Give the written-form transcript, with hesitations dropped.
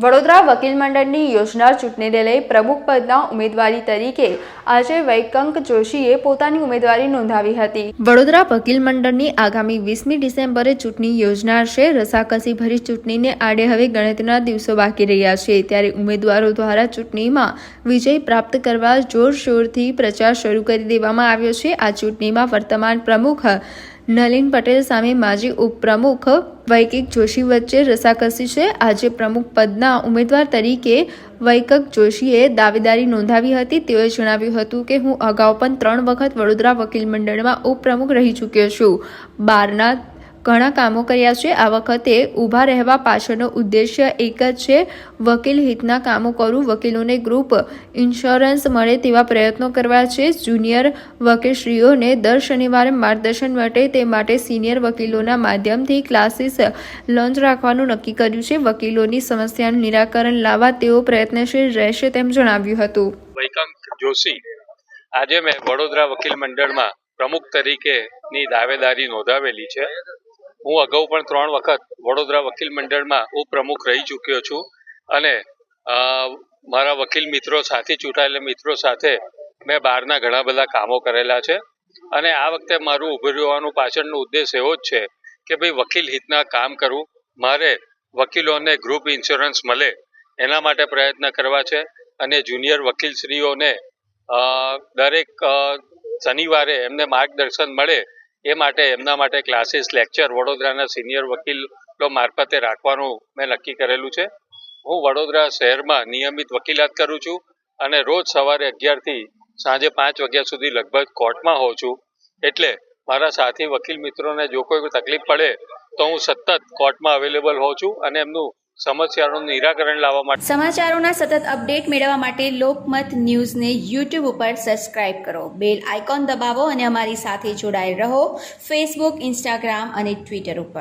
વડોદરા વકીલ મંડળની યોજના ચૂંટણીને લઈ પ્રમુખ પદના ઉમેદવારી તરીકે આજે વૈકંક જોશીએ પોતાની ઉમેદવારી નોંધાવી હતી। વડોદરા વકીલ મંડળની આગામી 20મી ડિસેમ્બરે ચૂંટણી યોજનાર છે। રસાકસી ભરી ચૂંટણીને આડે હવે ગણતરીના દિવસો બાકી રહ્યા છે, ત્યારે ઉમેદવારો દ્વારા ચૂંટણીમાં વિજય પ્રાપ્ત કરવા જોરશોરથી પ્રચાર શરૂ કરી દેવામાં આવ્યો છે। આ ચૂંટણીમાં વર્તમાન પ્રમુખ નલિન પટેલ સામે માજી ઉપપ્રમુખ વૈકંક જોશી વચ્ચે રસાકસી છે। આજે પ્રમુખ પદના ઉમેદવાર તરીકે વૈકંક જોશીએ દાવેદારી નોંધાવી હતી। તેઓએ જણાવ્યું હતું કે હું અગાઉ પણ 3 વખત વડોદરા વકીલ મંડળમાં ઉપપ્રમુખ રહી ચૂક્યો છું। બારના ઘણા કામો કર્યા છે। આ વખતે ઊભા રહેવા પાછળનો ઉદ્દેશ્ય એક જ છે, વકીલ હિતના કામો કરું, વકીલોને ગ્રુપ ઇન્સ્યોરન્સ મળે તેવા પ્રયત્નો કરવા છે। જુનિયર વકીલશ્રીઓને દર શનિવારે માર્ગદર્શન મળે તે માટે સિનિયર વકીલોના માધ્યમથી ક્લાસીસ લોન્ચ રાખવાનું નક્કી કર્યું છે। વકીલોની સમસ્યાનું નિરાકરણ લાવવા તેઓ પ્રયત્નશીલ રહેશે તેમ જણાવ્યું હતું। વૈકંક જોશી આજે મેં વડોદરા વકીલ મંડળમાં પ્રમુખ તરીકેની દાવેદારી નોંધાવેલી છે। હું અગાઉ પણ 3 વખત વડોદરા વકીલ મંડળમાં ઉપપ્રમુખ રહી ચૂક્યો છું અને મારા વકીલ મિત્રો સાથે ચૂંટાયેલા મિત્રો સાથે મેં બહારના ઘણા બધા કામો કરેલા છે અને આ વખતે મારું ઉભું રહેવાનું પાછળનો ઉદ્દેશ એવો જ છે કે ભાઈ વકીલ હિતના કામ કરું, મારે વકીલોને ગ્રુપ ઇન્સ્યોરન્સ મળે એના માટે પ્રયત્ન કરવા છે અને જુનિયર વકીલશ્રીઓને દરેક શનિવારે એમને માર્ગદર્શન મળે એ માટે એમના માટે ક્લાસીસ લેક્ચર વડોદરાના સિનિયર વકીલો મારફતે રાખવાનું મેં નક્કી કરેલું છે। હું વડોદરા શહેરમાં નિયમિત વકીલાત કરું છું અને રોજ સવારે 11 થી સાંજે 5 વાગ્યા સુધી લગભગ કોર્ટમાં હોઉં છું, એટલે મારા સાથી વકીલ મિત્રોને જો કોઈ તકલીફ પડે તો હું સતત કોર્ટમાં અવેલેબલ હોઉં છું અને એમનું સમસ્યાનું નિરાકરણ લાવવા માટે સમાચારોના સતત અપડેટ મેળવવા માટે લોકમત ન્યૂઝને YouTube ઉપર સબસ્ક્રાઇબ કરો, બેલ આઇકોન દબાવો અને અમારી સાથે જોડાયેલ રહો ફેસબુક, ઇન્સ્ટાગ્રામ અને ટ્વિટર ઉપર।